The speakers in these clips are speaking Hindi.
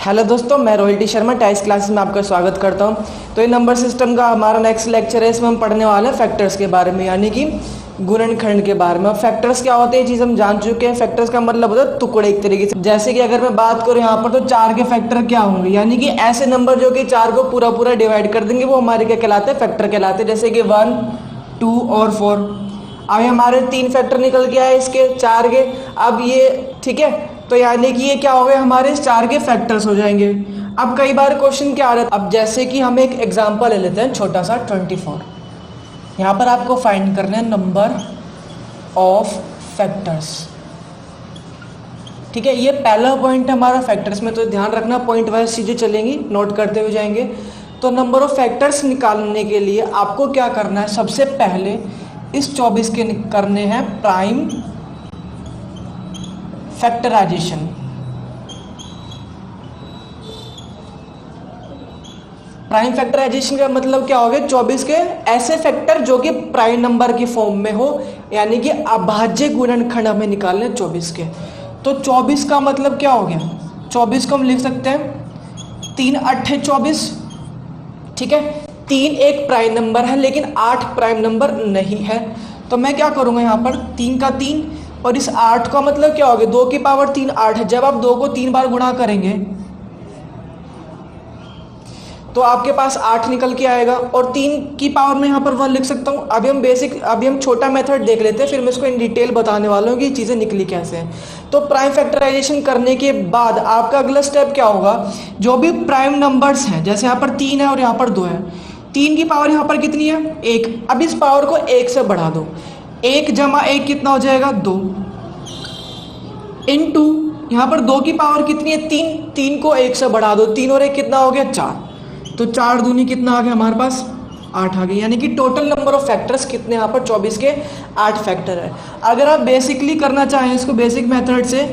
हेलो दोस्तों, मैं रोहित टी शर्मा टाइस क्लासेस में आपका स्वागत करता हूं। तो ये नंबर सिस्टम का हमारा नेक्स्ट लेक्चर है। इसमें हम पढ़ने वाले हैं फैक्टर्स के बारे में, यानी कि गुणनखंड के बारे में। फैक्टर्स क्या होते हैं ये चीज़ हम जान चुके हैं। फैक्टर्स का मतलब होता है टुकड़े एक तरीके से। जैसे कि अगर मैं बात करूँ यहाँ पर, तो 4 के फैक्टर क्या होंगे, यानी कि ऐसे नंबर जो कि 4 को पूरा पूरा डिवाइड कर देंगे, वो हमारे क्या कहलाते हैं, फैक्टर कहलाते हैं। जैसे कि 1, 2 और 4। अब हमारे 3 फैक्टर निकल के आए इसके 4 के। अब ये ठीक है, तो यानी कि ये क्या हो गए, हमारे 4 के फैक्टर्स हो जाएंगे। अब कई बार क्वेश्चन क्या आ रहा है, अब जैसे कि हम एक एग्जांपल ले लेते हैं छोटा सा 24। यहाँ पर आपको फाइंड करना है नंबर ऑफ फैक्टर्स। ठीक है, ये पहला पॉइंट है हमारा फैक्टर्स में, तो ध्यान रखना, पॉइंट वाइज चीज़ें चलेंगी, नोट करते हुए जाएंगे। तो नंबर ऑफ फैक्टर्स निकालने के लिए आपको क्या करना है, सबसे पहले इस 24 के करने हैं प्राइम फैक्टराइजेशन। प्राइम फैक्टराइजेशन का मतलब क्या हो गया, 24 के ऐसे फैक्टर जो कि प्राइम नंबर की फॉर्म में हो, यानी कि अभाज्य गुणनखंड हमें निकालने 24 के। तो 24 का मतलब क्या हो गया, 24 को हम लिख सकते हैं 3 8 24। ठीक है, 3 एक प्राइम नंबर है, लेकिन 8 प्राइम नंबर नहीं है। तो मैं क्या करूंगा, यहाँ पर 3 का 3 और इस 8 का मतलब क्या हो गया, 2 की पावर 3 8 है। जब आप 2 को 3 बार गुणा करेंगे तो आपके पास 8 निकल के आएगा, और 3 की पावर में यहाँ पर 1 लिख सकता हूँ। अभी हम छोटा मेथड देख लेते हैं, फिर मैं इसको इन डिटेल बताने वाला हूँ कि चीज़ें निकली कैसे हैं। तो प्राइम फैक्टराइजेशन करने के बाद आपका अगला स्टेप क्या होगा, जो भी प्राइम नंबर्स हैं, जैसे यहाँ पर 3 है और यहाँ पर 2 है, 3 की पावर यहाँ पर कितनी है, 1। अब इस पावर को 1 से बढ़ा दो, 1 जमा 1 कितना हो जाएगा, 2 इनटू यहाँ पर 2 की पावर कितनी है, 3। 3 को 1 से बढ़ा दो, 3 और 1 कितना हो गया, 4। तो 4 दूनी कितना आ गया हमारे पास, 8 आ गई। यानी कि टोटल नंबर ऑफ फैक्टर्स कितने, यहाँ पर 24 के 8 फैक्टर है। अगर आप बेसिकली करना चाहें इसको बेसिक मेथड से,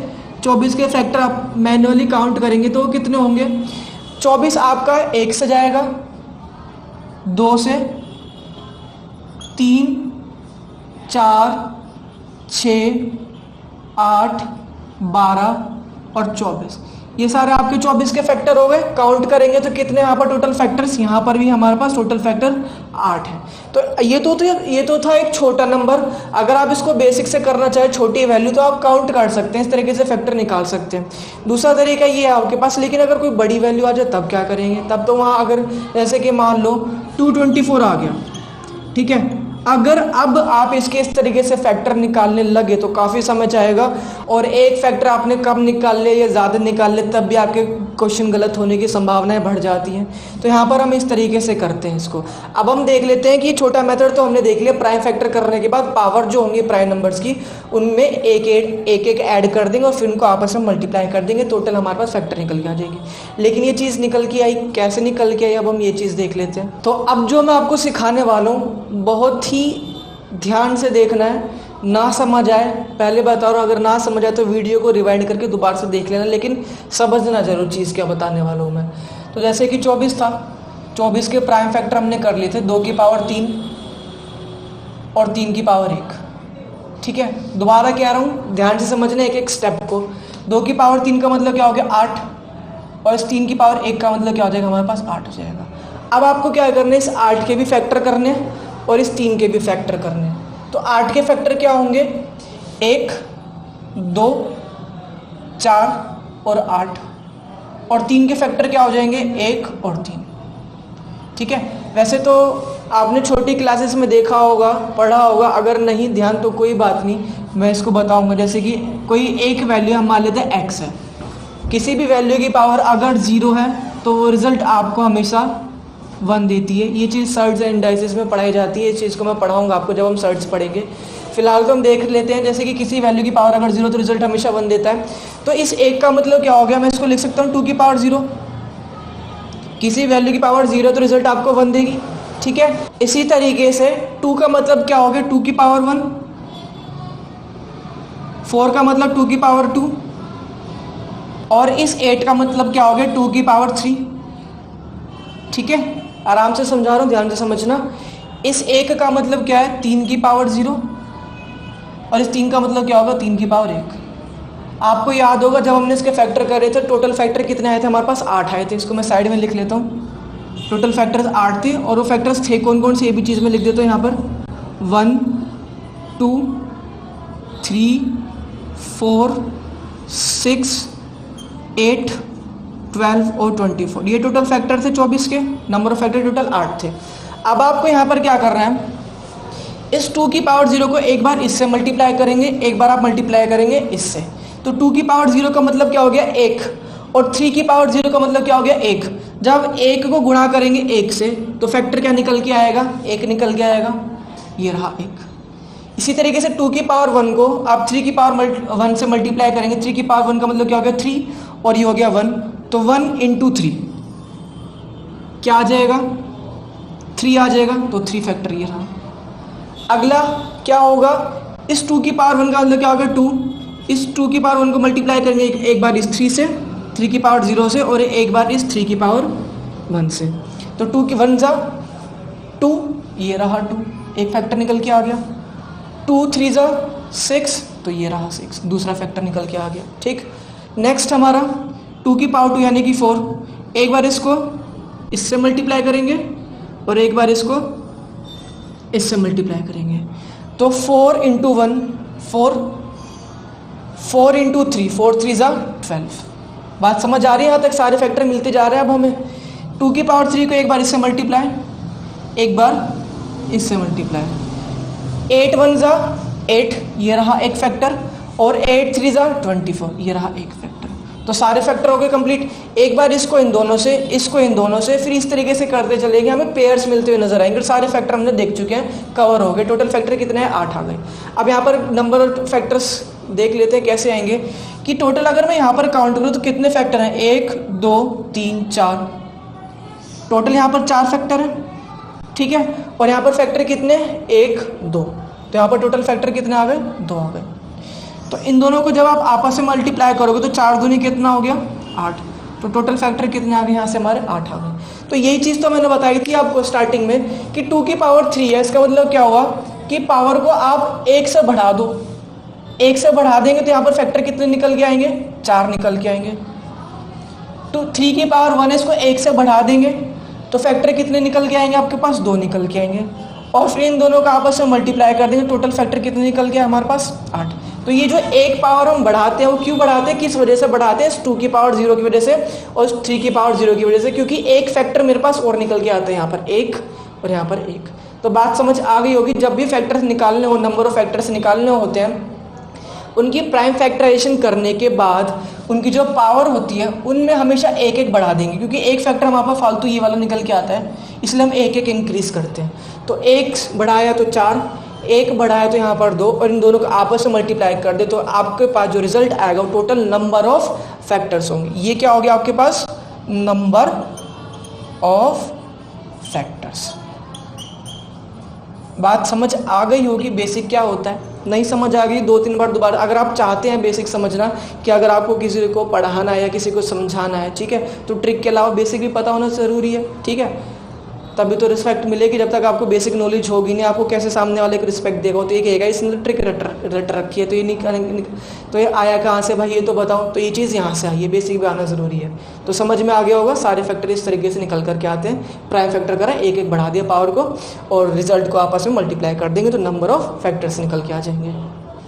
24 के फैक्टर आप मैन्युअली काउंट करेंगे तो वो कितने होंगे, 24 आपका 1 से जाएगा, 2 से, 3, 4, 6, 8, 12 और 24। ये सारे आपके 24 के फैक्टर हो गए। काउंट करेंगे तो कितने यहाँ पर टोटल फैक्टर्स, यहाँ पर भी हमारे पास टोटल फैक्टर 8 है। तो ये तो था एक छोटा नंबर। अगर आप इसको बेसिक से करना चाहे, छोटी वैल्यू, तो आप काउंट कर सकते हैं, इस तरीके से फैक्टर निकाल सकते हैं। दूसरा तरीका ये है आपके पास, लेकिन अगर कोई बड़ी वैल्यू आ जाए तब क्या करेंगे, तब तो वहाँ अगर जैसे कि मान लो 224 आ गया, ठीक है, अगर अब आप इसके इस तरीके से फैक्टर निकालने लगे तो काफ़ी समय जाएगा, और एक फैक्टर आपने कम निकाल ले या ज़्यादा निकाल ले तब भी आपके क्वेश्चन गलत होने की संभावनाएं बढ़ जाती हैं। तो यहाँ पर हम इस तरीके से करते हैं इसको। अब हम देख लेते हैं कि छोटा मेथड तो हमने देख लिया। प्राइम फैक्टर करने के बाद पावर जो होंगी प्राइम नंबर्स की, उनमें एक ऐड कर देंगे और फिर उनको आपस में मल्टीप्लाई कर देंगे, टोटल हमारे पास फैक्टर निकल के आ जाएगी। लेकिन ये चीज़ निकल के आई, कैसे निकल के आई, अब हम ये चीज़ देख लेते हैं। तो अब जो मैं आपको सिखाने वाला हूँ बहुत ही ध्यान से देखना है, ना समझ आए, पहले बता रहा हूँ, अगर ना समझ आए तो वीडियो को रिवाइंड करके दोबारा से देख लेना, लेकिन समझना जरूर चीज़ क्या बताने वाला हूँ मैं। तो जैसे कि 24 था, 24 के प्राइम फैक्टर हमने कर लिए थे, 2 की पावर 3 और 3 की पावर 1। ठीक है, दोबारा कह रहा हूँ, ध्यान से समझना एक एक स्टेप को। 2 की पावर 3 का मतलब क्या हो गया, 8, और इस 3 की पावर 1 का मतलब क्या हो जाएगा, हमारे पास 8 हो जाएगा। अब आपको क्या करना है, इस 8 के भी फैक्टर करने और इस 3 के भी फैक्टर करने। तो 8 के फैक्टर क्या होंगे, 1, 2, 4 और 8, और 3 के फैक्टर क्या हो जाएंगे, 1 और 3। ठीक है, वैसे तो आपने छोटी क्लासेस में देखा होगा, पढ़ा होगा, अगर नहीं ध्यान तो कोई बात नहीं, मैं इसको बताऊंगा। जैसे कि कोई एक वैल्यू हम मान लेते हैं x है, किसी भी वैल्यू की पावर अगर 0 है तो वो रिजल्ट आपको हमेशा 1 देती है। ये चीज़ सर्ट्स एंड इंडाइसेस में पढ़ाई जाती है। इस चीज़ को मैं पढ़ाऊंगा आपको जब हम सर्ट्स पढ़ेंगे। फिलहाल तो हम देख लेते हैं, जैसे कि किसी वैल्यू की पावर अगर 0 तो रिजल्ट हमेशा 1 देता है। तो इस 1 का मतलब क्या हो गया, मैं इसको लिख सकता हूँ 2 की पावर 0। किसी वैल्यू की पावर 0 तो रिजल्ट आपको 1 देगी। ठीक है, इसी तरीके से 2 का मतलब क्या हो गया, 2 की पावर 1। 4 का मतलब 2 की पावर 2, और इस 8 का मतलब क्या हो गया, 2 की पावर 3। ठीक है, आराम से समझा रहा हूँ, ध्यान से समझना। इस 1 का मतलब क्या है, 3 की पावर 0, और इस 3 का मतलब क्या होगा, 3 की पावर 1। आपको याद होगा जब हमने इसके फैक्टर करे थे टोटल फैक्टर कितने आए थे हमारे पास 8 आए थे। इसको मैं साइड में लिख लेता हूँ। टोटल फैक्टर्स 8 थे और वो फैक्टर्स थे कौन कौन से ये भी चीज़ में लिख देता हूँ यहाँ पर 1 2 3 4 6 8 12 और 24। ये टोटल फैक्टर थे 24 के। नंबर ऑफ फैक्टर टोटल 8 थे। अब आपको यहाँ पर क्या करना है, इस 2 की पावर 0 को एक बार इससे मल्टीप्लाई करेंगे, एक बार आप मल्टीप्लाई करेंगे इससे। तो 2 की पावर 0 का मतलब क्या हो गया 1 और 3 की पावर 0 का मतलब क्या हो गया 1। जब 1 को गुणा करेंगे 1 से तो फैक्टर क्या निकल के आएगा 1 निकल के आएगा, ये रहा 1। इसी तरीके से 2 की पावर 1 को आप 3 की पावर 1 से मल्टीप्लाई करेंगे। 3 की पावर 1 का मतलब क्या हो गया 3 और ये हो गया 1। तो 1 इंटू 3 क्या आ जाएगा 3 आ जाएगा, तो 3 फैक्टर ये रहा। अगला क्या होगा, इस 2 की पावर 1 का मतलब क्या होगा 2। इस 2 की पावर 1 को मल्टीप्लाई करेंगे एक बार इस 3 से, 3 की पावर 0 से, और एक बार इस 3 की पावर 1 से। तो 2 की 1 जा 2, ये रहा 2, एक फैक्टर निकल के आ गया। 2 3 जा 6, तो ये रहा 6, दूसरा फैक्टर निकल के आ गया। ठीक, नेक्स्ट हमारा 2 की पावर 2 यानी कि 4, एक बार इसको इससे मल्टीप्लाई करेंगे और एक बार इसको इससे मल्टीप्लाई करेंगे। तो 4 इंटू 1 4, 4 इंटू 3 4 3 जा 12। बात समझ आ रही है यहाँ तक, सारे फैक्टर मिलते जा रहे हैं। अब हमें 2 की पावर 3 को एक बार इससे मल्टीप्लाई, एक बार इससे मल्टीप्लाई। 8 1 जा 8, ये रहा एक फैक्टर, और 8 3 जा 24, ये रहा एक फैक्टर। तो सारे फैक्टर हो गए कंप्लीट। एक बार इसको इन दोनों से, इसको इन दोनों से, फिर इस तरीके से करते चलेंगे, हमें पेयर्स मिलते हुए नजर आएंगे। सारे फैक्टर हमने देख चुके हैं, कवर हो गए। टोटल फैक्टर कितने हैं 8 आ गए। अब यहाँ पर नंबर ऑफ फैक्टर्स देख लेते हैं कैसे आएंगे कि टोटल अगर मैं यहाँ पर काउंट करूँ तो कितने फैक्टर हैं 1 2 3 4, टोटल यहाँ पर 4 फैक्टर हैं। ठीक है, और यहाँ पर फैक्टर कितने 1 2, तो यहाँ पर टोटल फैक्टर कितने आ गए 2 आ गए। तो इन दोनों को जब आप आपस में मल्टीप्लाई करोगे तो 4 दूनी कितना हो गया 8, तो टोटल फैक्टर कितने आ गए यहाँ से हमारे 8 आ गए। तो यही चीज़ तो मैंने बताई थी आपको स्टार्टिंग में कि 2 की पावर 3 है। इसका मतलब क्या हुआ कि पावर को आप 1 से बढ़ा दो, 1 से बढ़ा देंगे तो यहाँ पर फैक्टर कितने निकल के आएंगे 4 निकल के आएंगे। तो 3 की पावर 1 है, इसको 1 से बढ़ा देंगे तो फैक्टर कितने निकल के आएंगे आपके पास 2 निकल के आएंगे, और फिर इन दोनों का आपस में मल्टीप्लाई कर देंगे, टोटल फैक्टर कितने निकल के हमारे पास 8। तो ये जो एक पावर हम बढ़ाते हैं वो क्यों बढ़ाते हैं, किस वजह से बढ़ाते हैं, 2 की पावर 0 की वजह से और 3 की पावर 0 की वजह से, क्योंकि एक फैक्टर मेरे पास और निकल के आता है, यहाँ पर 1 और यहाँ पर 1। तो बात समझ आ गई होगी। जब भी फैक्टर्स निकालने हो, नंबर ऑफ फैक्टर्स निकालने होते हैं, उनकी प्राइम फैक्टराइजेशन करने के बाद उनकी जो पावर होती है उनमें हमेशा एक एक बढ़ा देंगे, क्योंकि एक फैक्टर हमारे पास फालतू ये वाला निकल के आता है, इसलिए हम एक एक इंक्रीज करते हैं। तो 1 बढ़ाया तो 4, 1 बढ़ाया तो यहाँ पर 2, और इन दोनों को आपस में मल्टीप्लाई कर दे तो आपके पास जो रिजल्ट आएगा वो टोटल नंबर ऑफ फैक्टर्स होंगे। ये क्या हो गया आपके पास नंबर ऑफ फैक्टर्स। बात समझ आ गई होगी बेसिक क्या होता है। नहीं समझ आ गई 2-3 बार दोबारा, अगर आप चाहते हैं बेसिक समझना, कि अगर आपको किसी को पढ़ाना है या किसी को समझाना है, ठीक है, तो ट्रिक के अलावा बेसिक भी पता होना ज़रूरी है। ठीक है, तभी तो रिस्पेक्ट मिलेगी। जब तक आपको बेसिक नॉलेज होगी नहीं, आपको कैसे सामने वाले को रिस्पेक्ट देगा। तो ये कहेगा इसने ट्रिक रट रखी है, तो ये तो ये आया कहाँ से भाई, ये तो बताओ। तो ये चीज़ यहाँ से आई है, बेसिक भी आना ज़रूरी है। तो समझ में आ गया होगा, सारे फैक्टर इस तरीके से निकल करके आते हैं। प्राइम फैक्टर करा, एक एक बढ़ा दिया पावर को, और रिजल्ट को आपस में मल्टीप्लाई कर देंगे तो नंबर ऑफ फैक्टर्स निकल के आ जाएंगे।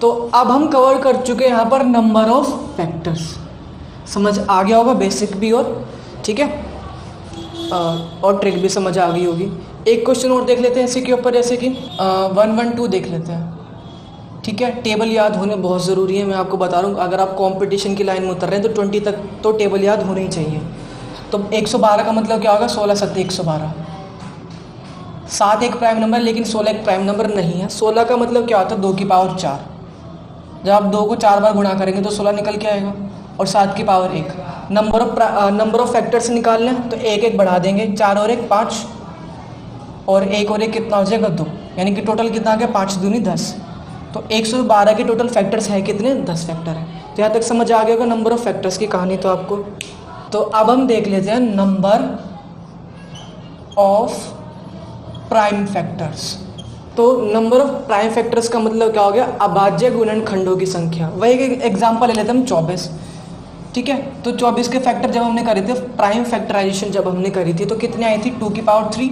तो अब हम कवर कर चुके हैं यहाँ पर नंबर ऑफ फैक्टर्स। समझ आ गया होगा बेसिक भी, और ठीक है, और ट्रिक भी समझ आ गई होगी। एक क्वेश्चन और देख लेते हैं इसी के ऊपर, जैसे कि 112 देख लेते हैं। ठीक है, टेबल याद होने बहुत ज़रूरी है। मैं आपको बता रहा हूँ, अगर आप कंपटीशन की लाइन में उतर रहे हैं तो 20 तक तो टेबल याद होनी ही चाहिए। तो 112 का मतलब क्या होगा 16 7 112। 7 एक प्राइम नंबर, लेकिन 16 एक प्राइम नंबर नहीं है। 16 का मतलब क्या होता है 2 की पावर 4। जब आप 2 को 4 बार गुणा करेंगे तो 16 निकल के आएगा, और 7 की पावर 1। नंबर ऑफ फैक्टर्स निकाल लें तो 1 1 बढ़ा देंगे, 4 और 1 5, और 1 और 1 कितना हो जाएगा 2, यानी कि टोटल कितना आ गया 5 दूनी 10। तो 112 के टोटल फैक्टर्स है कितने 10 फैक्टर है। तो यहाँ तक समझ आ गया होगा नंबर ऑफ फैक्टर्स की कहानी तो आपको। तो अब हम देख लेते हैं नंबर ऑफ प्राइम फैक्टर्स। तो नंबर ऑफ प्राइम फैक्टर्स का मतलब क्या हो गया, अभाज्य गुणनखंडों की संख्या। वही एक एग्जांपल ले लेते हैं हम 24, ठीक है। तो 24 के फैक्टर जब हमने करे थे, प्राइम फैक्टराइजेशन जब हमने करी थी, तो कितनी आई थी, 2 की पावर 3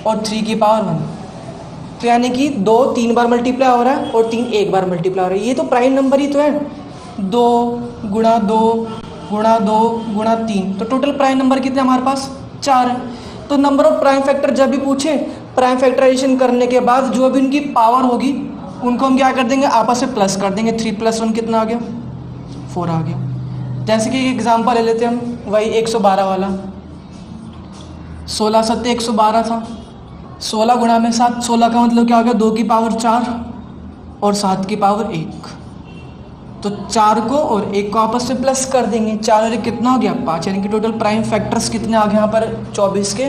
और 3 की पावर 1। तो यानी कि 2 3 बार मल्टीप्लाई हो रहा है और 3 एक बार मल्टीप्लाई हो रहा है। ये तो प्राइम नंबर ही तो है, 2 गुणा 2 गुणा 2 गुणा 3, तो टोटल प्राइम नंबर कितने हमारे पास, 4 है। तो नंबर ऑफ प्राइम फैक्टर जब भी पूछे, प्राइम फैक्टराइजेशन करने के बाद जो भी उनकी पावर होगी उनको हम क्या कर देंगे, आपस में प्लस कर देंगे। 3 + 1 कितना आ गया, 4 आ गया। जैसे कि एक एग्जांपल ले लेते हैं हम, वही 112 वाला, 16 7 112 था, 16 गुणा में 7, 16 का मतलब क्या हो गया, 2 की पावर 4 और 7 की पावर 1। तो 4 को और 1 को आपस में प्लस कर देंगे, 4 और 1 कितना हो गया, 5। यानी कि टोटल प्राइम फैक्टर्स कितने आ गए यहाँ पर, 24 के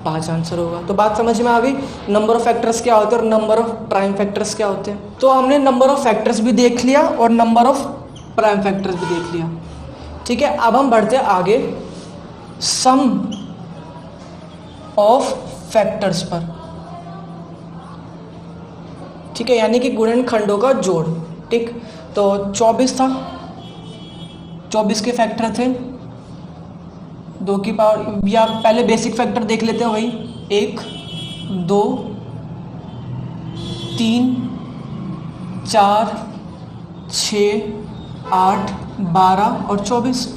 5 आंसर होगा। तो बात समझ में आ गई, नंबर ऑफ फैक्टर्स क्या होते हैं और नंबर ऑफ प्राइम फैक्टर्स क्या होते हैं। तो हमने नंबर ऑफ फैक्टर्स भी देख लिया और नंबर ऑफ प्राइम फैक्टर्स भी देख लिया, ठीक है। अब हम बढ़ते हैं आगे सम ऑफ फैक्टर्स पर, ठीक है, यानी कि गुणनखंडों का जोड़, ठीक। तो 24 था, 24 के फैक्टर थे 2 की पावर, या पहले बेसिक फैक्टर देख लेते हैं, वही 1 2 3 4 6 8 12 और 24।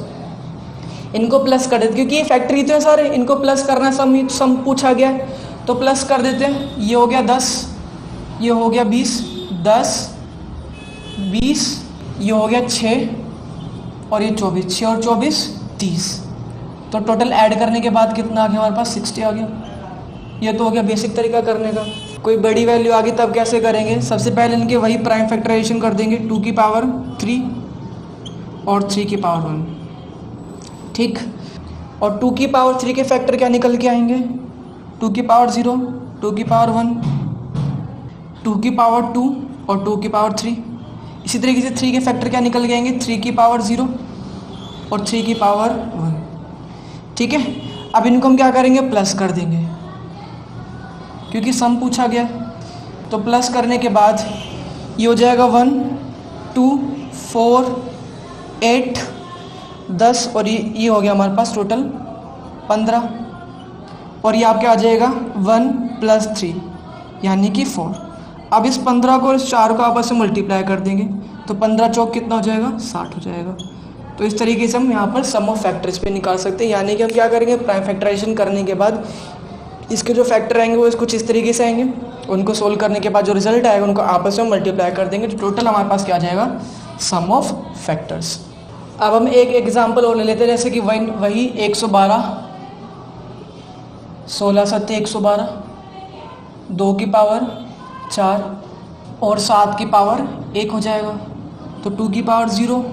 इनको प्लस कर देते, क्योंकि ये फैक्टर ही तो है सारे, इनको प्लस करना सम पूछा गया है, तो प्लस कर देते हैं। ये हो गया 10, ये हो गया 20, 10 20, ये हो गया 6 और ये 24, 6 और 24 30। तो टोटल ऐड करने के बाद कितना आ गया हमारे पास, 60 आ गया। ये तो हो गया बेसिक तरीका करने का। कोई बड़ी वैल्यू आ गई तब कैसे करेंगे, सबसे पहले इनके वही प्राइम फैक्टराइजेशन कर देंगे, 2 की पावर 3 और 3 की पावर 1, ठीक। और 2 की पावर 3 के फैक्टर क्या निकल के आएंगे, 2 की पावर 0, 2 की पावर 1, 2 की पावर 2 और 2 की पावर 3। इसी तरीके से 3 के फैक्टर क्या निकल के आएंगे, 3 की पावर 0 और 3 की पावर 1, ठीक है। अब इनको हम क्या करेंगे, प्लस कर देंगे, क्योंकि सम पूछा गया। तो प्लस करने के बाद ये हो जाएगा 1 2 4 8 10 और ये हो गया हमारे पास टोटल 15, और ये आपके आ जाएगा 1 + 3 यानी कि 4। अब इस 15 को इस 4 को आपस में मल्टीप्लाई कर देंगे, तो 15 चौक कितना हो जाएगा, 60 हो जाएगा। तो इस तरीके से हम यहाँ पर सम ऑफ फैक्टर्स पे निकाल सकते हैं, यानी कि हम क्या करेंगे, प्राइम फैक्टराइजेशन करने के बाद इसके जो फैक्टर आएंगे वो कुछ इस तरीके से आएंगे, उनको सोल्व करने के बाद जो रिजल्ट आएगा उनको आपस में मल्टीप्लाई कर देंगे, तो टोटल हमारे पास क्या आ जाएगा, सम ऑफ फैक्टर्स। अब हम एक एग्जाम्पल और ले लेते हैं, जैसे कि वही 112, 16 7 112, 2 की पावर 4 और 7 की पावर 1 हो जाएगा। तो 2 की पावर 0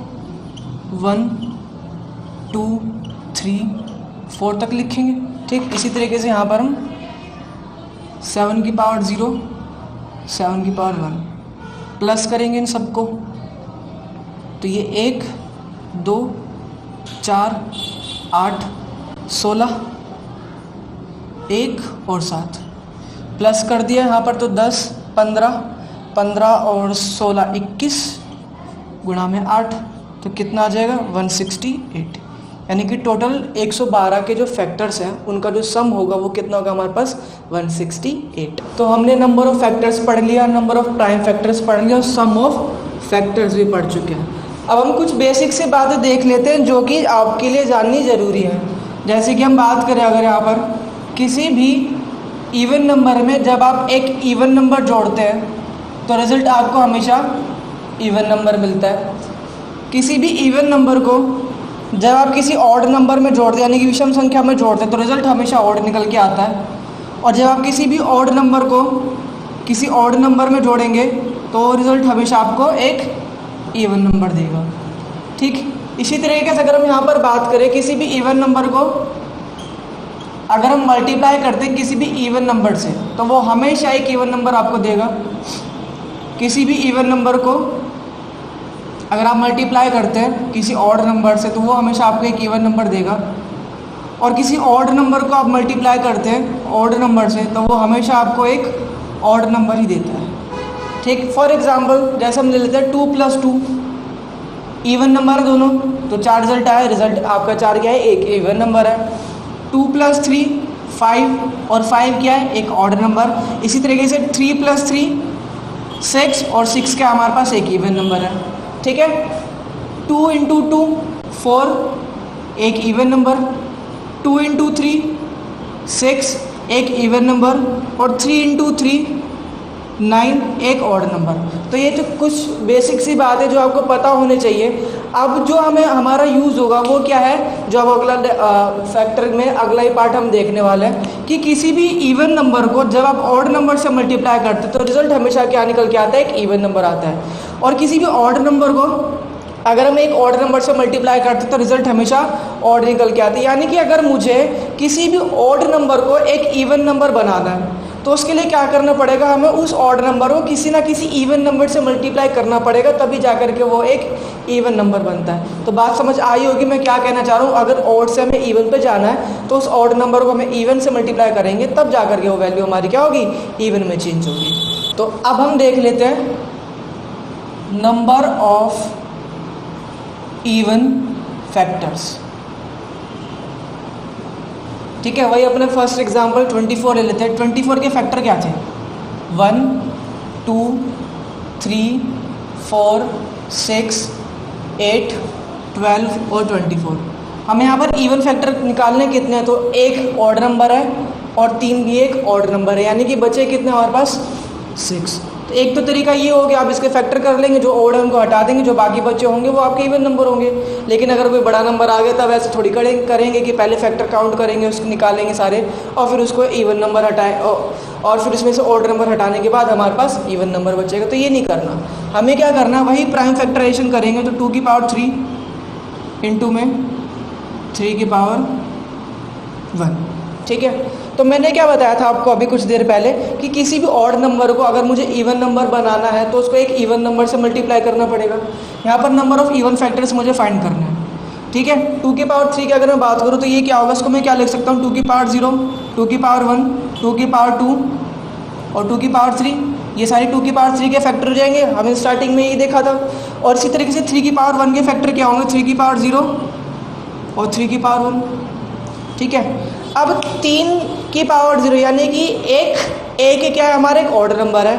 1 2 3 4 तक लिखेंगे, ठीक। इसी तरीके से यहाँ पर हम 7 की पावर 0 7 की पावर 1 प्लस करेंगे इन सबको, तो ये 1 2 4 8 16 1 और 7 प्लस कर दिया यहाँ पर, तो 10 15 15 और 16 21 गुणा में 8, तो कितना आ जाएगा 168। यानी कि टोटल 112 के जो फैक्टर्स हैं उनका जो सम होगा वो कितना होगा हमारे पास 168। तो हमने नंबर ऑफ फैक्टर्स पढ़ लिया, नंबर ऑफ प्राइम फैक्टर्स पढ़ लिया और सम ऑफ फैक्टर्स भी पढ़ चुके हैं। अब हम कुछ बेसिक से बातें देख लेते हैं जो कि आपके लिए जाननी ज़रूरी है। जैसे कि हम बात करें, अगर यहाँ पर किसी भी इवन नंबर में जब आप एक इवन नंबर जोड़ते हैं तो रिज़ल्ट आपको हमेशा इवन नंबर मिलता है। किसी भी इवन नंबर को जब आप किसी ऑड नंबर में जोड़ते हैं, यानी कि विषम संख्या में जोड़ते हैं, तो रिज़ल्ट हमेशा ऑड निकल के आता है। और जब आप किसी भी ऑड नंबर को किसी ऑड नंबर में जोड़ेंगे तो रिज़ल्ट हमेशा आपको एक इवन नंबर देगा, ठीक। इसी तरीके से अगर हम यहाँ पर बात करें किसी भी इवन नंबर को अगर हम मल्टीप्लाई करते हैं किसी भी इवन नंबर से, तो वो हमेशा एक इवन नंबर आपको देगा। किसी भी इवन नंबर को अगर आप मल्टीप्लाई करते हैं किसी ऑड नंबर से, तो वो हमेशा आपको एक इवन नंबर देगा। और किसी ऑड नंबर को आप मल्टीप्लाई करते हैं ऑड नंबर से, तो वो हमेशा आपको एक ऑड नंबर ही देता है। ठीक, फॉर एग्जाम्पल जैसे हम ले लेते हैं 2 + 2, इवन नंबर है दोनों, तो 4 रिजल्ट आया, रिजल्ट आपका 4 क्या है, एक इवन नंबर है। 2 + 3 5, और 5 क्या है, एक ऑड नंबर। इसी तरीके से 3 + 3 6, और 6 क्या हमारे पास एक इवन नंबर है। ठीक है, 2 × 2 4, एक इवन नंबर। 2 × 3 6, एक इवन नंबर। और 3 × 3 9, एक ऑड नंबर। तो ये तो कुछ बेसिक सी बात है जो आपको पता होने चाहिए। अब जो हमें हमारा यूज़ होगा वो क्या है, जो अब अगला फैक्टर में अगला ही पार्ट हम देखने वाले हैं कि किसी भी इवन नंबर को जब आप ऑड नंबर से मल्टीप्लाई करते हैं तो रिजल्ट हमेशा क्या निकल के आता है, एक इवन नंबर आता है। और किसी भी ऑड नंबर को अगर हम एक ऑड नंबर से मल्टीप्लाई करते हैं तो रिजल्ट हमेशा ऑड निकल के आता है। यानी कि अगर मुझे किसी भी ऑड नंबर को एक इवन नंबर बनाना है तो उसके लिए क्या करना पड़ेगा, हमें उस ऑड नंबर को किसी ना किसी इवन नंबर से मल्टीप्लाई करना पड़ेगा, तभी जा करके वो एक इवन नंबर बनता है। तो बात समझ आई होगी मैं क्या कहना चाह रहा हूँ। अगर ऑड से हमें इवन पे जाना है तो उस ऑड नंबर को हमें इवन से मल्टीप्लाई करेंगे, तब जा करके वो वैल्यू हमारी क्या होगी, इवन में चेंज होगी। तो अब हम देख लेते हैं नंबर ऑफ इवन फैक्टर्स। ठीक है, वही अपने फर्स्ट एग्जांपल 24 ले लेते हैं। 24 के फैक्टर क्या थे, 1 2 3 4 6 8 12 और 24। हमें यहाँ पर इवन फैक्टर निकालने कितने हैं, तो एक ऑड नंबर है और 3 भी एक ऑड नंबर है, यानी कि बचे कितने हमारे पास, 6। तो एक तो तरीका ये हो गया, आप इसके फैक्टर कर लेंगे, जो ऑड है उनको हटा देंगे, जो बाकी बचे होंगे वो आपके इवन नंबर होंगे। लेकिन अगर कोई बड़ा नंबर आ गया तब ऐसे थोड़ी करेंगे कि पहले फैक्टर काउंट करेंगे, उसको निकालेंगे सारे और फिर उसको इवन नंबर हटाएं और फिर उसमें से ऑड नंबर हटाने के बाद हमारे पास इवन नंबर बचेगा। तो ये नहीं करना, हमें क्या करना, वही प्राइम फैक्टराइजेशन करेंगे। तो 2³ 3 इंटू में 3³ 1। ठीक है, तो मैंने क्या बताया था आपको अभी कुछ देर पहले कि किसी भी ऑड नंबर को अगर मुझे इवन नंबर बनाना है तो उसको एक इवन नंबर से मल्टीप्लाई करना पड़ेगा। यहाँ पर नंबर ऑफ इवन फैक्टर्स मुझे फाइंड करना है। ठीक है, 2³ की अगर मैं बात करूँ तो ये क्या होगा, इसको मैं क्या लिख सकता हूँ, 2⁻0 2⁻1 2⁻2 और 2⁻3। ये सारी 2⁻3 के फैक्टर हो जाएंगे, हमने स्टार्टिंग में ये देखा था। और इसी तरीके से 3⁻1 के फैक्टर क्या होंगे, 3⁻0 और 3⁻1। ठीक है, अब 3⁻0 यानी कि एक क्या है, हमारा एक ऑड नंबर है,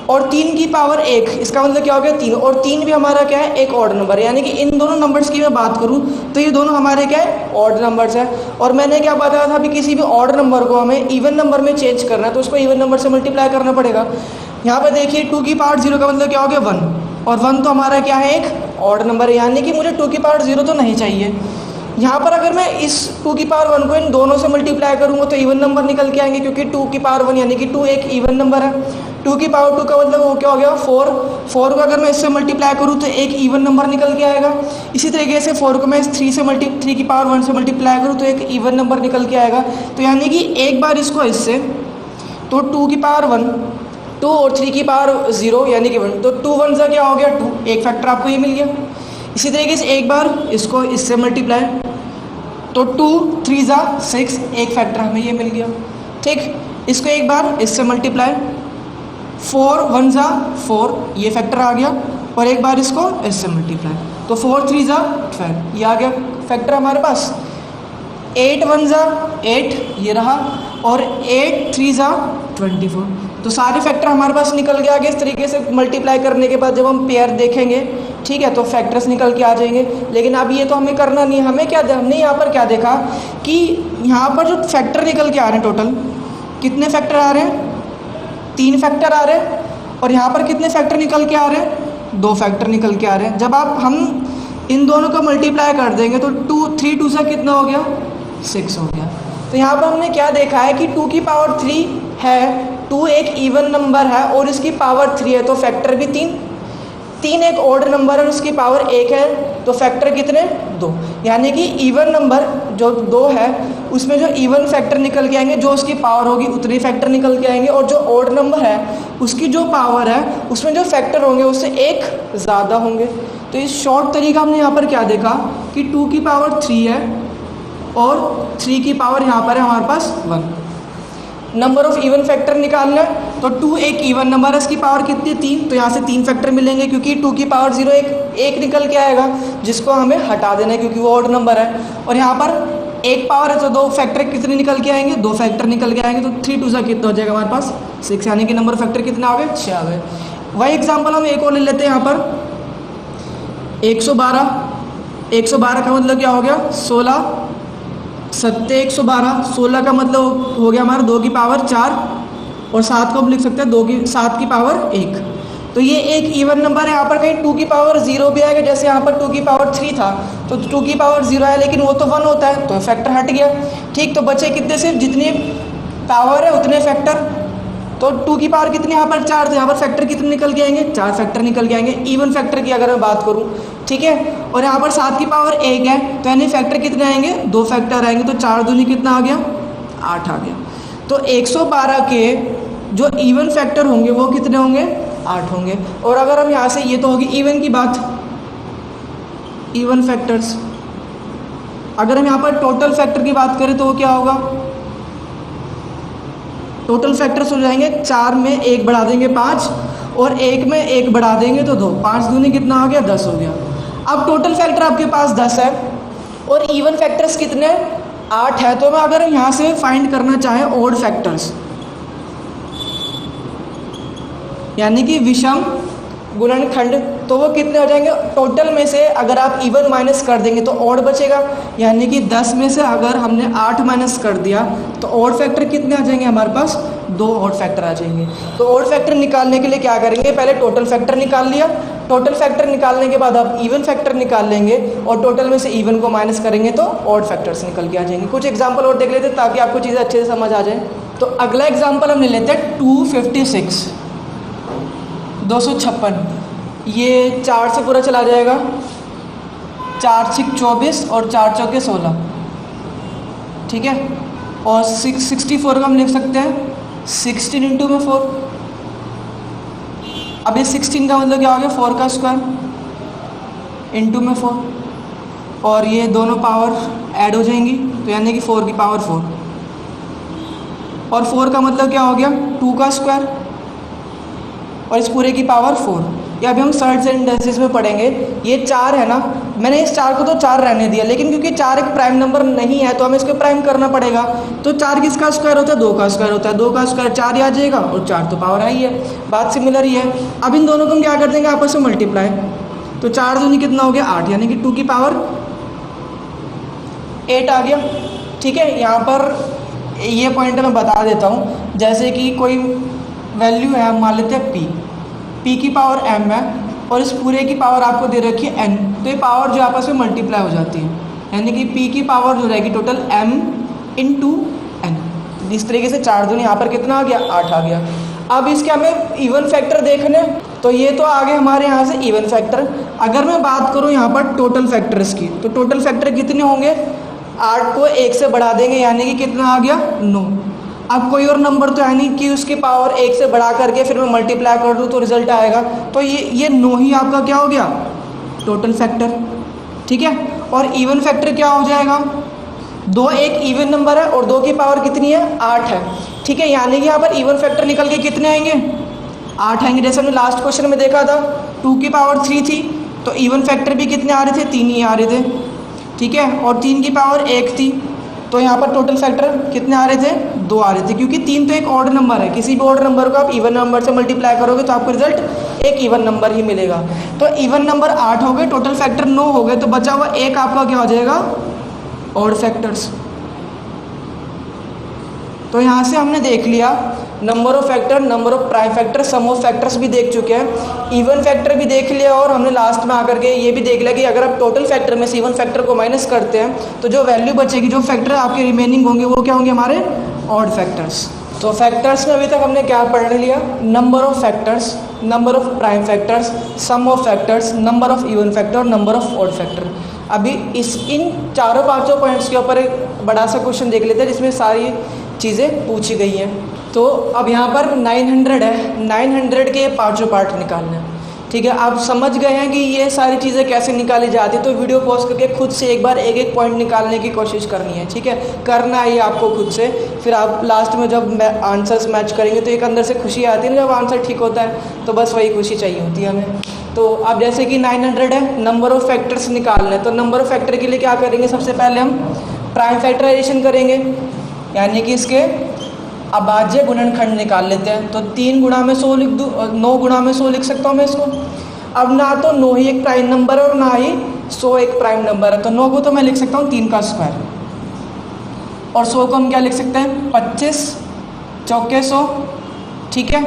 और 3⁻1 इसका मतलब क्या हो गया, 3, और 3 भी हमारा क्या है, एक ऑड नंबर है। यानी कि इन दोनों नंबर्स की मैं बात करूं तो ये दोनों हमारे क्या है, ऑड नंबर्स है। और मैंने क्या बताया था अभी, किसी भी ऑड नंबर को हमें इवन नंबर में चेंज करना है तो उसको इवन नंबर से मल्टीप्लाई करना पड़ेगा। यहाँ पर देखिए 2⁻0 का मतलब क्या हो गया, 1, और 1 तो हमारा क्या है, एक ऑड नंबर है, यानी कि मुझे 2⁻0 तो नहीं चाहिए। यहाँ पर अगर मैं इस 2⁻1 को इन दोनों से मल्टीप्लाई करूँगा तो इवन नंबर निकल के आएंगे, क्योंकि 2⁻1 यानी कि 2 एक इवन नंबर है। 2⁻2 का मतलब वो क्या हो गया, 4 को अगर मैं इससे मल्टीप्लाई करूँ तो एक इवन नंबर निकल के आएगा। इसी तरीके से 4 को मैं इस 3⁻1 से मल्टीप्लाई करूँ तो एक इवन नंबर निकल के आएगा। तो यानी कि एक बार इसको इससे, तो 2⁻1 2 और 3⁻0 यानी कि 1, तो 2 1 सा क्या हो गया, 2, एक फैक्टर आपको ये मिल गया। इसी तरीके से एक बार इसको इससे मल्टीप्लाई, तो 2 3 ज़ा 6, एक फैक्टर हमें ये मिल गया। ठीक, इसको एक बार इससे मल्टीप्लाई, 4 1 ज़ा 4, ये फैक्टर आ गया, और एक बार इसको इससे मल्टीप्लाई, तो 4 3 ज़ा 12, ये आ गया फैक्टर हमारे पास। 8 1 ज़ा 8, ये रहा, और 8 3 ज़ा 24। तो सारे फैक्टर हमारे पास निकल के आ गए। इस तरीके से मल्टीप्लाई करने के बाद जब हम पेयर देखेंगे, ठीक है, तो फैक्टर्स निकल के आ जाएंगे। लेकिन अब ये तो हमें करना नहीं है, हमने यहाँ पर क्या देखा कि यहाँ पर जो फैक्टर निकल के आ रहे हैं, टोटल कितने फैक्टर आ रहे हैं, 3 फैक्टर आ रहे हैं, और यहाँ पर कितने फैक्टर निकल के आ रहे हैं, 2 फैक्टर निकल के आ रहे हैं। जब हम इन दोनों को मल्टीप्लाई कर देंगे तो 3 2 से कितना हो गया, 6 हो गया। तो यहाँ पर हमने क्या देखा है कि 2⁻3 है, 2 एक इवन नंबर है और इसकी पावर 3 है, तो फैक्टर भी 3 एक ऑड नंबर है और उसकी पावर 1 है, तो फैक्टर कितने, 2। यानी कि इवन नंबर जो 2 है उसमें जो इवन फैक्टर निकल के आएंगे, जो उसकी पावर होगी उतने फैक्टर निकल के आएंगे, और जो ऑड नंबर है उसकी जो पावर है उसमें जो फैक्टर होंगे उससे 1 ज़्यादा होंगे। तो इस शॉर्ट तरीका हमने यहाँ पर क्या देखा कि 2 की पावर 3 है और 3 की पावर यहाँ पर है हमारे पास 1। नंबर ऑफ इवन फैक्टर निकालना है तो 2 एक इवन नंबर है, इसकी पावर कितनी है 3, तो यहाँ से 3 फैक्टर मिलेंगे क्योंकि 2 की पावर 0 एक निकल के आएगा जिसको हमें हटा देना है क्योंकि वो ऑड नंबर है। और यहाँ पर एक पावर है तो 2 फैक्टर कितने निकल के आएंगे, 2 फैक्टर निकल के आएंगे, तो 3 2 सा कितना हो जाएगा हमारे पास 6, यानी कि नंबर फैक्टर कितना आ गए 6 आ गए। वही एग्जाम्पल हम एक और ले लेते हैं यहाँ पर 112 का मतलब क्या हो गया 16, 7 112, 16 का मतलब हो गया हमारा 2 की पावर 4 और 7 को हम लिख सकते हैं 7 की पावर 1। तो ये एक इवन नंबर है, यहाँ पर कहीं 2 की पावर 0 भी आएगा, जैसे यहाँ पर 2 की पावर 3 था तो 2 की पावर 0 है लेकिन वो तो 1 होता है तो फैक्टर हट गया। ठीक, तो बचे कितने, सिर्फ जितनी पावर है उतने फैक्टर। तो 2 की पावर कितनी यहाँ पर 4, तो यहाँ पर फैक्टर कितने निकल के आएंगे 4 फैक्टर निकल के आएंगे इवन फैक्टर की अगर मैं बात करूँ। ठीक है, और यहाँ पर 7 की पावर 1 है तो यानी फैक्टर कितने आएंगे 2 फैक्टर आएंगे, तो 4 दूनी कितना आ गया 8 आ गया। तो 112 के जो इवन फैक्टर होंगे वो कितने होंगे 8 होंगे। और अगर हम यहाँ से, ये तो होगी इवन की बात, इवन फैक्टर्स, अगर हम यहाँ पर टोटल फैक्टर की बात करें तो वो क्या होगा, टोटल फैक्टर्स हो जाएंगे 4 में 1 बढ़ा देंगे 5 और 1 में 1 बढ़ा देंगे तो 2, 5 दूनी कितना आ गया 10 हो गया। अब टोटल फैक्टर आपके पास 10 है और इवन फैक्टर्स कितने 8 है। तो मैं अगर यहाँ से फाइंड करना चाहे ऑड फैक्टर्स यानी कि विषम गुणनखंड, तो वो कितने हो जाएंगे, टोटल में से अगर आप इवन माइनस कर देंगे तो ऑड बचेगा, यानी कि 10 में से अगर हमने 8 माइनस कर दिया तो ऑड फैक्टर कितने आ जाएंगे हमारे पास 2 ऑड फैक्टर आ जाएंगे। तो ऑड फैक्टर निकालने के लिए क्या करेंगे, पहले टोटल फैक्टर निकाल लिया, टोटल फैक्टर निकालने के बाद आप इवन फैक्टर निकाल लेंगे और टोटल में से इवन को माइनस करेंगे तो ऑड फैक्टर्स निकल के आ जाएंगे। कुछ एग्जाम्पल और देख लेते हैं ताकि आपको चीज़ें अच्छे से समझ आ जाए। तो अगला एग्जाम्पल हम ले लेते हैं 256, 256, ये 4 से पूरा चला जाएगा, 4 6 24 और 4 चौके 16। ठीक है, और 64 का हम लिख सकते हैं 16 इंटू में 4। अब ये 16 का मतलब क्या हो गया 4 का स्क्वायर इंटू में 4, और ये दोनों पावर ऐड हो जाएंगी तो यानी कि 4 की पावर 4, और 4 का मतलब क्या हो गया 2 का स्क्वायर और इस पूरे की पावर 4। या अभी हम सर्ट्स एंड इंडेक्सेस में पढ़ेंगे। ये 4 है ना, मैंने इस 4 को तो 4 रहने दिया, लेकिन क्योंकि 4 एक प्राइम नंबर नहीं है तो हमें इसको प्राइम करना पड़ेगा। तो 4 किसका स्क्वायर होता है 2 का स्क्वायर होता है, 2 का स्क्वायर 4 ही आ जाएगा और 4 तो पावर आई है, बात सिमिलर ही है। अब इन दोनों को हम क्या कर देंगे आपस में मल्टीप्लाई, तो 4 दूनी कितना हो गया 8, यानी कि 2 की पावर 8 आ गया। ठीक है, यहाँ पर ये पॉइंट मैं बता देता हूँ, जैसे कि कोई वैल्यू है, मान लेते हैं p की पावर m है और इस पूरे की पावर आपको दे रखी है n, तो ये पावर जो आपस में मल्टीप्लाई हो जाती है, यानी कि p की पावर जो रहेगी टोटल m इंटू n। इस तरीके से 4 दूनी यहाँ पर कितना आ गया 8 आ गया। अब इसके हमें इवन फैक्टर देखने, तो ये तो आ गए हमारे यहाँ से इवन फैक्टर। अगर मैं बात करूँ यहाँ पर टोटल फैक्टर्स की, तो टोटल फैक्टर कितने होंगे, 8 को 1 से बढ़ा देंगे यानी कि कितना आ गया 9। अब कोई और नंबर तो है नहीं कि उसकी पावर 1 से बढ़ा करके फिर मैं मल्टीप्लाई कर दूँ तो रिजल्ट आएगा, तो ये 9 ही आपका क्या हो गया टोटल फैक्टर। ठीक है, और इवन फैक्टर क्या हो जाएगा, 2 एक इवन नंबर है और 2 की पावर कितनी है 8 है। ठीक है, यानी कि यहाँ पर इवन फैक्टर निकल के कितने आएंगे 8 आएंगे। जैसे हमने लास्ट क्वेश्चन में देखा था 2 की पावर 3 थी तो इवन फैक्टर भी कितने आ रहे थे 3 ही आ रहे थे। ठीक है, और 3 की पावर 1 थी तो यहाँ पर टोटल फैक्टर कितने आ रहे थे 2 आ रहे थे, क्योंकि 3 तो एक ऑड नंबर है, किसी भी ऑड नंबर को आप इवन नंबर से मल्टीप्लाई करोगे तो आपको रिजल्ट एक इवन नंबर ही मिलेगा। तो इवन नंबर 8 हो गए, टोटल फैक्टर 9 हो गए, तो बचा हुआ एक आपका क्या हो जाएगा ऑड फैक्टर्स। तो यहाँ से हमने देख लिया number of factor, number of prime factor, sum of factors भी देख चुके हैं, इवन फैक्टर भी देख लिया, और हमने लास्ट में आकर के ये भी देख लिया कि अगर आप टोटल फैक्टर में से इवन फैक्टर को माइनस करते हैं तो जो वैल्यू बचेगी, जो फैक्टर आपके रिमेनिंग होंगे वो क्या होंगे हमारे ऑड फैक्टर्स। तो फैक्टर्स में अभी तक हमने क्या पढ़ लिया, number of factors, number of prime factors, sum of factors, number of even factor और नंबर ऑफ ऑड फैक्टर। अभी इन 4-5 पॉइंट्स के ऊपर एक बड़ा सा क्वेश्चन देख लेते हैं जिसमें सारी चीज़ें पूछी गई हैं। तो अब यहाँ पर 900 है, 900 के 5 पार्ट निकालने हैं। ठीक है, आप समझ गए हैं कि ये सारी चीज़ें कैसे निकाली जाती है। तो वीडियो पॉज करके खुद से एक बार एक एक पॉइंट निकालने की कोशिश करनी है, ठीक है, करना है ये आपको खुद से। फिर आप लास्ट में जब आंसर्स मैच करेंगे तो एक अंदर से खुशी आती है ना, जब आंसर ठीक होता है, तो बस वही खुशी चाहिए होती है हमें। तो अब जैसे कि 900 है, नंबर ऑफ़ फैक्टर्स निकालने, तो नंबर ऑफ़ फैक्टर के लिए क्या करेंगे, सबसे पहले हम प्राइम फैक्टराइजेशन करेंगे, यानी कि इसके अभाज्य गुणनखंड निकाल लेते हैं। तो 3 गुणा में 100 लिख दूँ, 9 गुणा में 100 लिख सकता हूँ मैं इसको। अब ना तो 9 ही एक प्राइम नंबर है और ना ही 100 एक प्राइम नंबर है, तो 9 को तो मैं लिख सकता हूँ 3 का स्क्वायर, और 100 को हम क्या लिख सकते हैं, 25 चौके 100, ठीक है।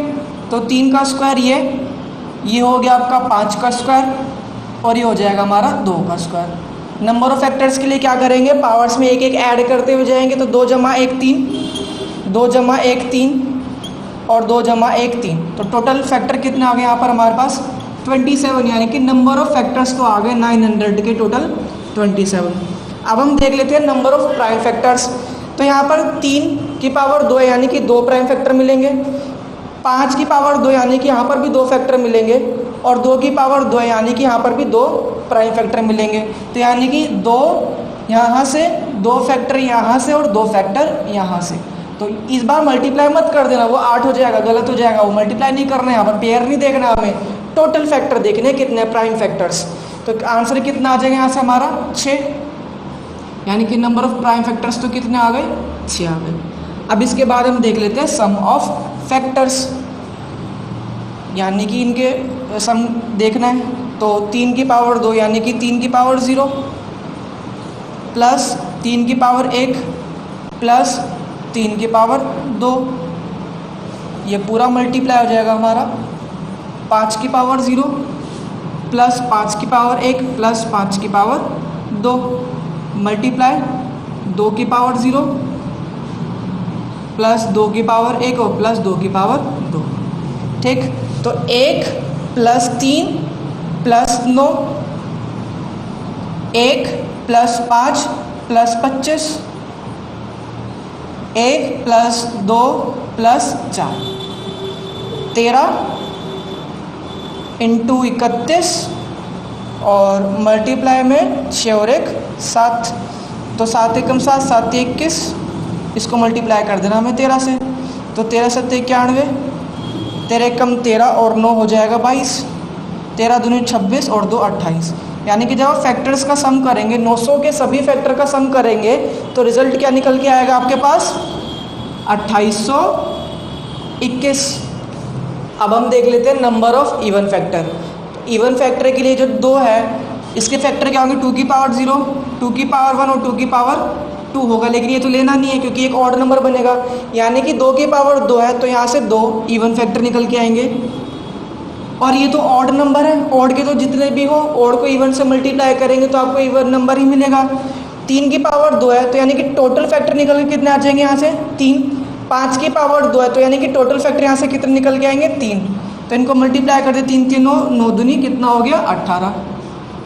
तो 3 का स्क्वायर ये हो गया आपका 5 का स्क्वायर, और ये हो जाएगा हमारा 2 का स्क्वायर। नंबर ऑफ फैक्टर्स के लिए क्या करेंगे, पावर्स में एक एक ऐड करते हुए जाएंगे। तो 2 जमा 1 3, 2 जमा 1 3, और 2 जमा 1 3, तो टोटल फैक्टर कितने आ गए यहाँ पर हमारे पास 27, यानी कि नंबर ऑफ फैक्टर्स तो आ गए 900 के टोटल 27। अब हम देख लेते हैं नंबर ऑफ प्राइम फैक्टर्स। तो यहाँ पर 3 की पावर 2 यानी कि 2 प्राइम फैक्टर मिलेंगे, 5 की पावर 2 यानी कि यहाँ पर भी 2 फैक्टर मिलेंगे, और 2 की पावर 2 यानी कि यहाँ पर भी 2 प्राइम फैक्टर मिलेंगे। तो यानी कि 2 यहाँ से, 2 फैक्टर यहाँ से, और 2 फैक्टर यहाँ से। तो इस बार मल्टीप्लाई मत कर देना, वो 8 हो जाएगा, गलत हो जाएगा, वो मल्टीप्लाई नहीं करना है, यहाँ पर पेयर नहीं देखना हमें, टोटल फैक्टर देखने कितने प्राइम फैक्टर्स। तो आंसर कितना आ जाएगा यहाँ से हमारा 6, यानी कि नंबर ऑफ प्राइम फैक्टर्स तो कितने आ गए, 6 आ गए। अब इसके बाद हम देख लेते हैं सम ऑफ फैक्टर्स, यानी कि इनके सम देखना है। तो 3 की पावर 2 यानी कि 3 की पावर 0, प्लस 3 की पावर 1, प्लस 3 की पावर 2, ये पूरा मल्टीप्लाई हो जाएगा हमारा। 5 की पावर 0, प्लस 5 की पावर 1, प्लस 5 की पावर 2, मल्टीप्लाई 2 की पावर 0, प्लस 2 की पावर 1, और प्लस 2 की पावर 2, ठीक। तो 1 plus 3 plus 9, 1 plus 5 plus 25, 1 plus 2 plus 4, 13 into 31, और मल्टीप्लाई में 6 और 1 7, तो 7 एकम 7, 7 21, इसको मल्टीप्लाई कर देना हमें 13 से। तो 13 7 91, 13 एकम 13, और 9 हो जाएगा 22, 13 दूनी 26, और 2 28। यानी कि जब आप फैक्टर्स का सम करेंगे, 900 के सभी फैक्टर का सम करेंगे, तो रिजल्ट क्या निकल के आएगा आपके पास, 2821। अब हम देख लेते हैं number of even factor. Even factor के लिए जो 2 है, इसके फैक्टर क्या होंगे, 2 की पावर 0, 2 की पावर 1, और 2 की पावर 2 होगा, लेकिन ये तो लेना नहीं है क्योंकि एक ऑड नंबर बनेगा। यानी कि 2 की पावर 2 है, तो यहाँ से 2 इवन फैक्टर निकल के आएंगे, और ये तो ऑड नंबर है, ऑड के तो जितने भी हो, ऑड को इवन से मल्टीप्लाई करेंगे तो आपको इवन नंबर ही मिलेगा। 3 की पावर 2 है, तो यानी कि टोटल फैक्टर निकल के कितने आ जाएंगे यहाँ से 3। 5 की पावर 2 है, तो यानी कि टोटल फैक्टर यहाँ से कितने निकल के आएंगे 3। तो इनको मल्टीप्लाई कर दे, 3 3 9, 9 दूनी कितना हो गया 18,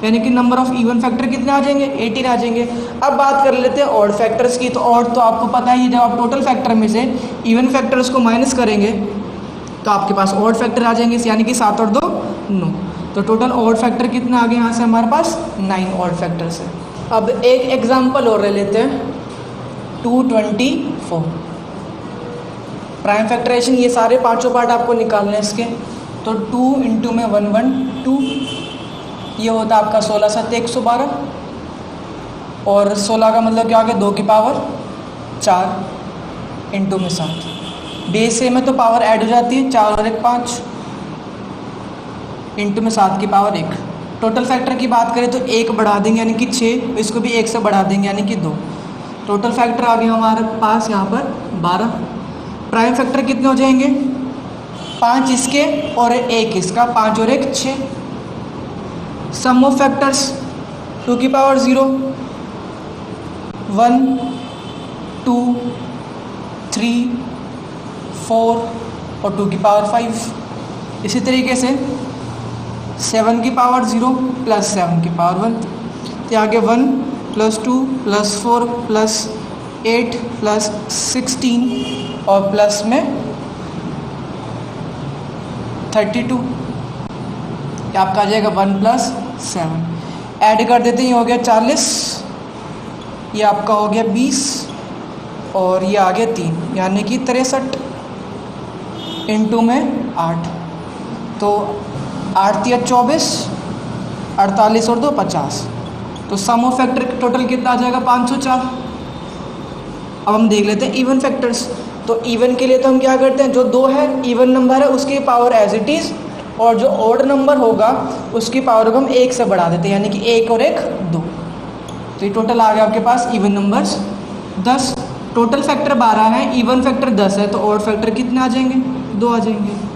यानी कि नंबर ऑफ इवन फैक्टर कितने आ जाएंगे 18 आ जाएंगे। अब बात कर लेते हैं ऑड फैक्टर्स की। तो ऑड तो आपको पता ही है, जब आप टोटल फैक्टर में से इवन फैक्टर्स को माइनस करेंगे तो आपके पास ऑड फैक्टर आ जाएंगे, यानी कि 7 और 2 9। तो टोटल ऑड फैक्टर कितना आ गया यहाँ से हमारे पास 9 ऑड फैक्टर्स है। अब एक एग्जाम्पल और ले लेते हैं, 224 प्राइम फैक्टराइजेशन। ये सारे पांचों पार्ट आपको निकालने हैं इसके। तो 2 इंटू में 112, ये होता है आपका 16 7 112, और 16 का मतलब क्या हो गया 2 की पावर 4 इंटू में 7। बेस से में तो पावर ऐड हो जाती है, 4 और 1 5 इंटू में 7 की पावर 1। टोटल फैक्टर की बात करें तो 1 बढ़ा देंगे यानी कि 6, इसको भी 1 से बढ़ा देंगे यानी कि 2। टोटल फैक्टर आ गया हमारे पास यहाँ पर 12। प्राइम फैक्टर कितने हो जाएंगे 5 इसके और 1 इसका, 5 और 1 6। सम ऑफ फैक्टर्स 2 की पावर 0 1 2 3 4 और 2 की पावर 5। इसी तरीके से 7 की पावर 0 प्लस 7 की पावर 1, तो आगे 1 प्लस 2 प्लस 4 प्लस 8 प्लस 16 और प्लस में 32। ये आपका आ जाएगा 1 + 7। ऐड कर देते हैं, ये हो गया 40, ये आपका हो गया 20 और ये आ गया 3, यानी कि 63 इंटू में 8। तो 8 × 24, 48 और 2 50। तो सम ऑफ फैक्टर टोटल कितना आ जाएगा 504। अब हम देख लेते हैं इवन फैक्टर्स। तो इवन के लिए तो हम क्या करते हैं, जो 2 है इवन नंबर है उसकी पावर एज इट इज़, और जो ऑड नंबर होगा उसकी पावर को हम 1 से बढ़ा देते हैं, यानी कि 1 और 1 2। तो ये टोटल आ गया आपके पास इवन नंबर्स 10। टोटल फैक्टर 12 है, इवन फैक्टर 10 है, तो ऑड फैक्टर कितने आ जाएंगे, 2 आ जाएंगे।